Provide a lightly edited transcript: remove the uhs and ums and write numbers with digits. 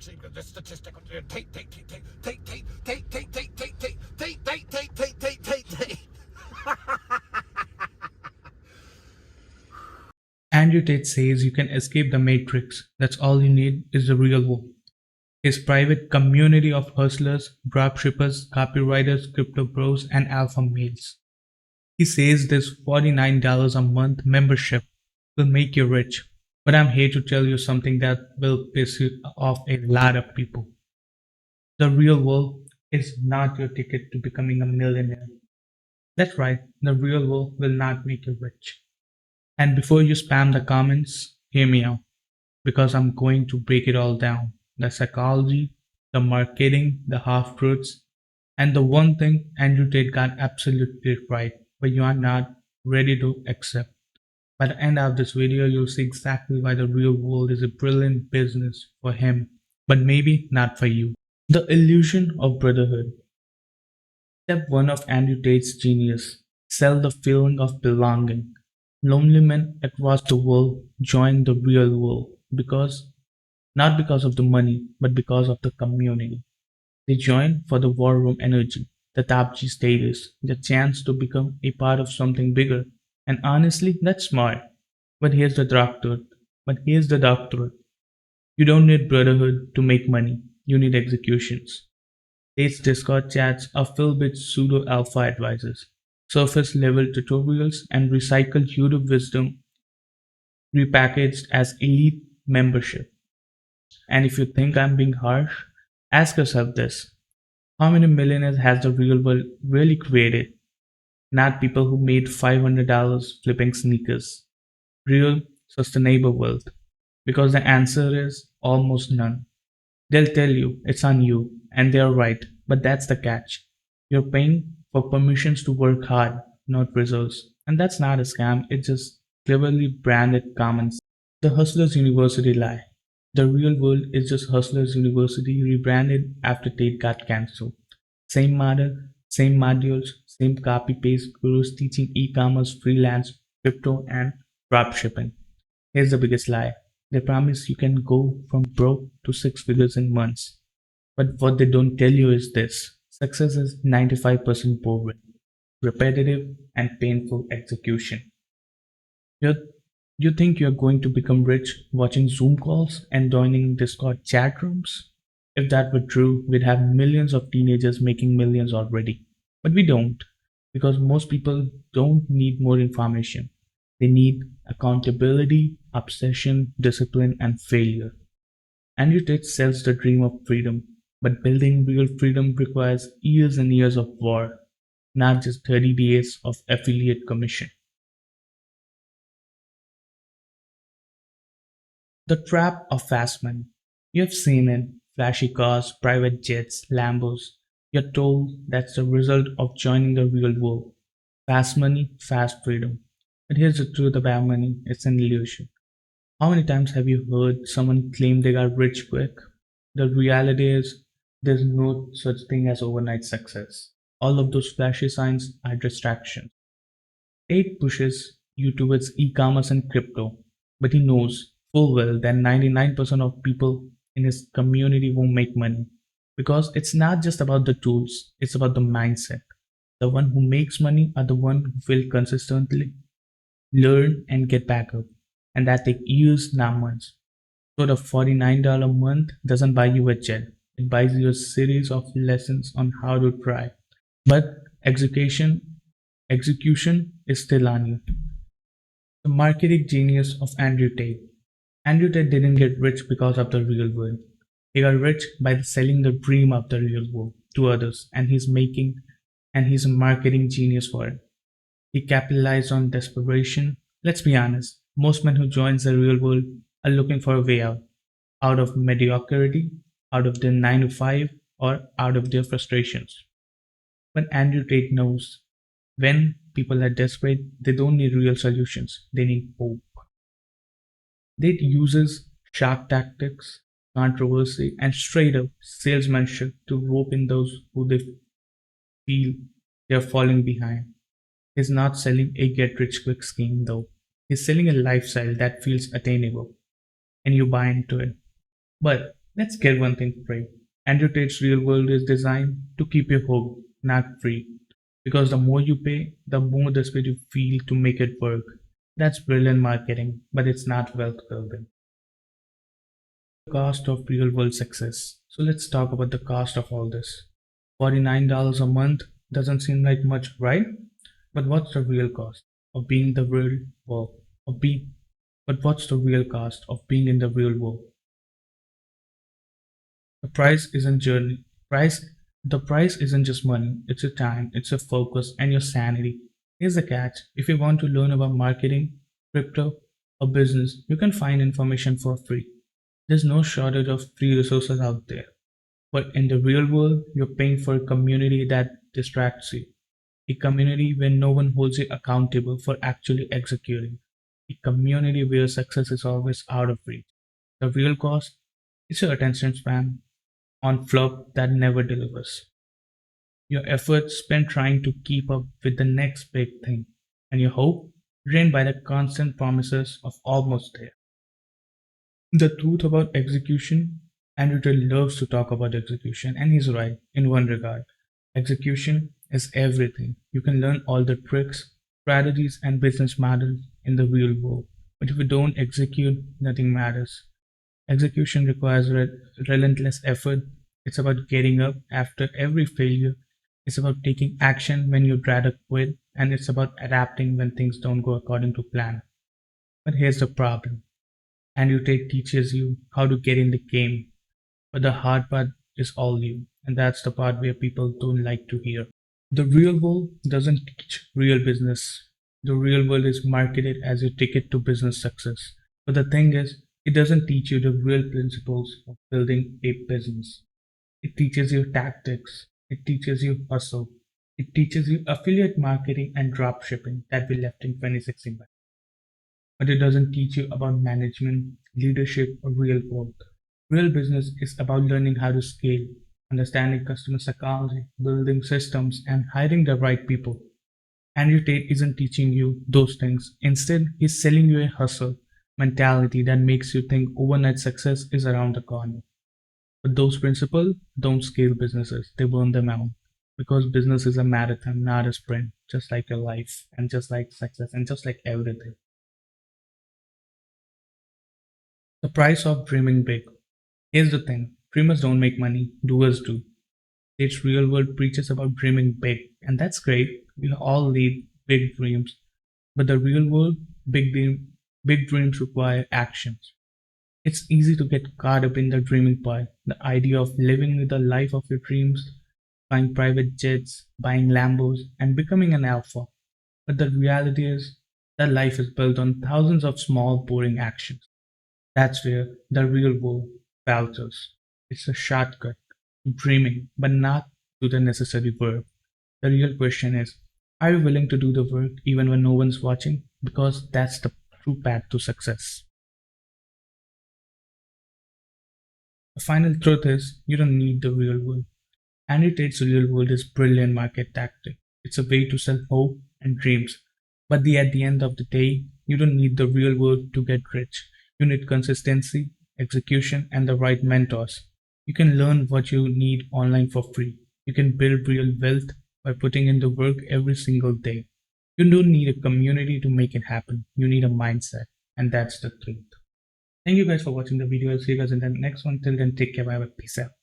machine because this statistical Tate, Tate, Tate, Tate, Tate, Tate, Tate, Tate, Tate, Tate, Tate, Tate, Tate, Tate, Tate, Tate, Tate. Andrew Tate says you can escape the matrix. That's all you need is the real world. His private community of hustlers, dropshippers, copywriters, crypto bros, and alpha males. He says this $49 a month membership will make you rich. But I'm here to tell you something that will piss you off a lot of people. The real world is not your ticket to becoming a millionaire. That's right, the real world will not make you rich. And before you spam the comments, hear me out because I'm going to break it all down: the psychology, the marketing, the half truths, and the one thing Andrew Tate got absolutely right, but you are not ready to accept. By the end of this video, you'll see exactly why the real world is a brilliant business for him, but maybe not for you. The illusion of brotherhood. Step 1 of Andrew Tate's genius: sell the feeling of belonging. Lonely men across the world join the real world because not because of the money, but because of the community. They join for the war room energy, the top G status, the chance to become a part of something bigger. And honestly, that's smart. But here's the dark truth. But here's the dark truth. You don't need brotherhood to make money. You need executions. Tate's Discord chats are filled with pseudo alpha advisors, surface level tutorials, and recycled YouTube wisdom repackaged as elite membership. And if you think I'm being harsh, ask yourself this: how many millionaires has the real world really created? Not people who made $500 flipping sneakers. Real, sustainable wealth. Because the answer is almost none. They'll tell you it's on you, and they're right, but that's the catch. You're paying for permissions to work hard, not results. And that's not a scam, it's just cleverly branded common sense. The Hustlers University lie. The real world is just Hustlers University rebranded after Tate got cancelled. Same model, same modules, same copy paste gurus teaching e commerce, freelance, crypto, and dropshipping. Here's the biggest lie: they promise you can go from broke to six figures in months. But what they don't tell you is this: success is 95% boring, repetitive, and painful execution. You're, you think you're going to become rich watching Zoom calls and joining Discord chat rooms? If that were true, we'd have millions of teenagers making millions already. But we don't, because most people don't need more information. They need accountability, obsession, discipline, and failure. Andrew Tate sells the dream of freedom, but building real freedom requires years and years of war, not just 30 days of affiliate commission. The trap of fast money. You have seen it: flashy cars, private jets, Lambos. You're told that's the result of joining the real world. Fast money, fast freedom. But here's the truth about money: it's an illusion. How many times have you heard someone claim they got rich quick? The reality is, there's no such thing as overnight success. All of those flashy signs are distractions. Tate pushes you towards e commerce and crypto, but he knows full well that 99% of people in his community won't make money. Because it's not just about the tools, it's about the mindset. The one who makes money are the one who will consistently learn and get back up. And that take years, not months. So the $49 a month doesn't buy you a jet. It buys you a series of lessons on how to try. But execution is still on you. The marketing genius of Andrew Tate. Andrew Tate didn't get rich because of the real world. He got rich by selling the dream of the real world to others, and he's a marketing genius for it. He capitalized on desperation. Let's be honest, most men who join the real world are looking for a way out of mediocrity, out of their 9 to 5, or out of their frustrations. But Andrew Tate knows when people are desperate, they don't need real solutions, they need hope. Tate uses shark tactics, controversy, and straight up salesmanship to rope in those who they feel they're falling behind. He's not selling a get rich quick scheme though. He's selling a lifestyle that feels attainable and you buy into it. But Let's get one thing straight. Andrew Tate's real world is designed to keep you hooked, not free. Because the more you pay, the more desperate you feel to make it work. That's brilliant marketing, but it's not wealth building. Cost of real world success. So let's talk about the cost of all this. $49 a month doesn't seem like much, right? But what's the real cost of being the real world? Of being, but what's the real cost of being in the real world? The price isn't journey. Price the price isn't just money, it's your time, it's your focus and your sanity. Here's the catch. If you want to learn about marketing, crypto, or business, you can find information for free. There's no shortage of free resources out there. But in the real world, you're paying for a community that distracts you. A community where no one holds you accountable for actually executing. A community where success is always out of reach. The real cost is your attention span on flop that never delivers. Your efforts spent trying to keep up with the next big thing, and your hope drained by the constant promises of almost there. The truth about execution, Andrew Tate loves to talk about execution, and he's right in one regard. Execution is everything. You can learn all the tricks, strategies, and business models in the real world, but if you don't execute, nothing matters. Execution requires relentless effort. It's about getting up after every failure. It's about taking action when you'd rather quit. And it's about adapting when things don't go according to plan. But here's the problem. Andrew Tate teaches you how to get in the game. But the hard part is all you. And that's the part where people don't like to hear. The real world doesn't teach real business. The real world is marketed as your ticket to business success. But the thing is, it doesn't teach you the real principles of building a business. It teaches you tactics. It teaches you hustle. It teaches you affiliate marketing and drop shipping that we left in 2016. But it doesn't teach you about management, leadership, or real growth. Real business is about learning how to scale, understanding customer psychology, building systems, and hiring the right people. Andrew Tate isn't teaching you those things. Instead, he's selling you a hustle mentality that makes you think overnight success is around the corner. But those principles don't scale businesses, they burn them out. Because business is a marathon, not a sprint, just like your life, and just like success, and just like everything. The price of dreaming big. Here's the thing, dreamers don't make money, doers do. Its real world preaches about dreaming big, and that's great. We all lead big dreams. But the real world, big dreams require actions. It's easy to get caught up in the dreaming part, the idea of living the life of your dreams, buying private jets, buying Lambos, and becoming an alpha. But the reality is that life is built on thousands of small, boring actions. That's where the real world falters. It's a shortcut, dreaming, but not to the necessary work. The real question is, are you willing to do the work even when no one's watching? Because that's the true path to success. The final truth is, you don't need the real world. Andrew Tate's real world is brilliant market tactic. It's a way to sell hope and dreams. But at the end of the day, you don't need the real world to get rich. You need consistency, execution, and the right mentors. You can learn what you need online for free. You can build real wealth by putting in the work every single day. You don't need a community to make it happen. You need a mindset. And that's the truth. Thank you guys for watching the video. I'll see you guys in the next one. Till then, take care. Bye. Peace out.